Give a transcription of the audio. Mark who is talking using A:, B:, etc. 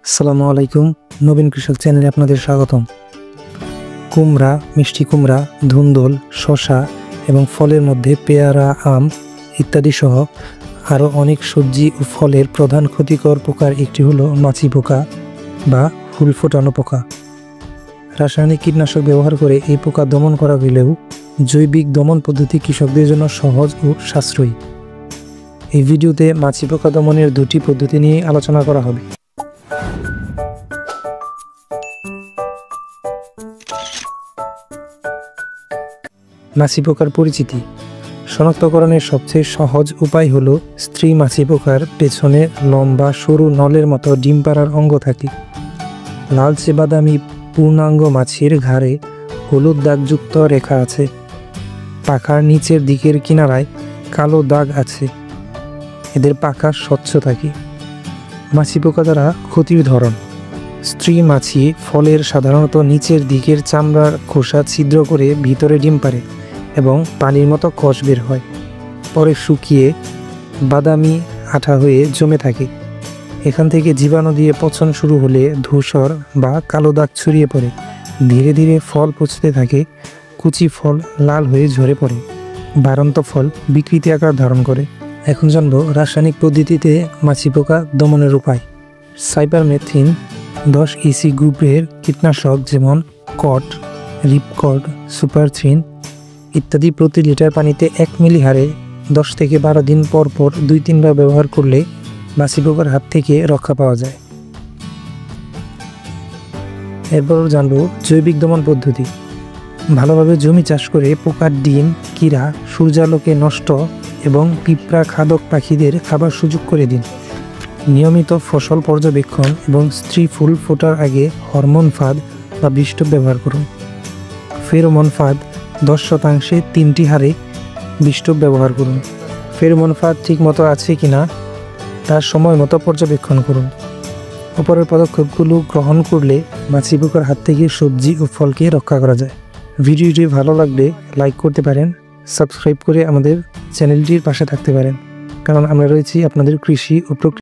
A: আসসালামু আলাইকুম। নবীন কৃষক চ্যানেলে আপনাদের স্বাগতম। কুমড়া, মিষ্টি কুমড়া, ধুন্দুল, শসা এবং ফলের মধ্যে পেয়ারা, আম ইত্যাদি সহ আরও অনেক সবজি ও ফলের প্রধান ক্ষতিকর পোকার একটি হলো মাছি পোকা বা ফুল ফোটানো পোকা। রাসায়নিক কীটনাশক ব্যবহার করে এই পোকা দমন করা হলেও জৈবিক দমন পদ্ধতি কৃষকদের জন্য সহজ ও সাশ্রয়ী। এই ভিডিওতে মাছি পোকা দমনের দুটি পদ্ধতি নিয়ে আলোচনা করা হবে। মাছি পোকার পরিচিতি। শনাক্তকরণের সবচেয়ে সহজ উপায় হলো স্ত্রী মাছি পোকার পেছনে লম্বা সরু নলের মতো ডিম পাড়ার অঙ্গ থাকে। লালচে বাদামি পূর্ণাঙ্গ মাছির ঘাড়ে হলুদ দাগযুক্ত রেখা আছে। পাখার নিচের দিকের কিনারায় কালো দাগ আছে। এদের পাখা স্বচ্ছ থাকে। মাছি পোকা দ্বারা ক্ষতির ধরন। স্ত্রী মাছি ফলের সাধারণত নিচের দিকের চামড়ার খোসা ছিদ্র করে ভিতরে ডিম পাড়ে এবং পানির মতো কষ বের হয়। পরে শুকিয়ে বাদামি আঠা হয়ে জমে থাকে। এখান থেকে জীবাণু দিয়ে পচন শুরু হলে ধূসর বা কালো দাগ ছড়িয়ে পড়ে। ধীরে ধীরে ফল পচতে থাকে। কুচি ফল লাল হয়ে ঝরে পড়ে। বাড়ন্ত ফল বিকৃতি আকার ধারণ করে। এখন জানব রাসায়নিক পদ্ধতিতে মাছি পোকা দমনের উপায়। সাইপারমেথ্রিন 10 ইসি গ্রুপের কীটনাশক যেমন কট, রিপকর্ড, সুপারথ্রিন ইত্যাদি প্রতি লিটার পানিতে 1 মিলি হারে 10 থেকে 12 দিন পর পর 2-3 বার ব্যবহার করলে মাছি পোকার হাত থেকে রক্ষা পাওয়া যায়। এরপর জানব জৈবিক দমন পদ্ধতি। ভালোভাবে জমি চাষ করে পোকার ডিম, কীরা, সূর্যালোকে নষ্ট এবং পিঁপড়া খাদক পাখিদের খাবার সুযোগ করে দিন। নিয়মিত ফসল পর্যবেক্ষণ এবং স্ত্রী ফুল ফোটার আগে হরমোন ফাঁদ বা বিষ্টপ ব্যবহার করুন। ফেরোমন ফাঁদ 10% 3টি হারে বিষ্টপ ব্যবহার করুন। ফেরোমন ফাঁদ ঠিকমতো আছে কিনা তার সময় মতো পর্যবেক্ষণ করুন। উপরের পদক্ষেপগুলো গ্রহণ করলে মাছি পোকার হাত থেকে সবজি ও ফলকে রক্ষা করা যায়। ভিডিওটি ভালো লাগলে লাইক করতে পারেন, সাবস্ক্রাইব করে আমাদের চ্যানেলটির পাশে থাকতে পারেন, কারণ আমরা রয়েছি আপনাদের কৃষি ও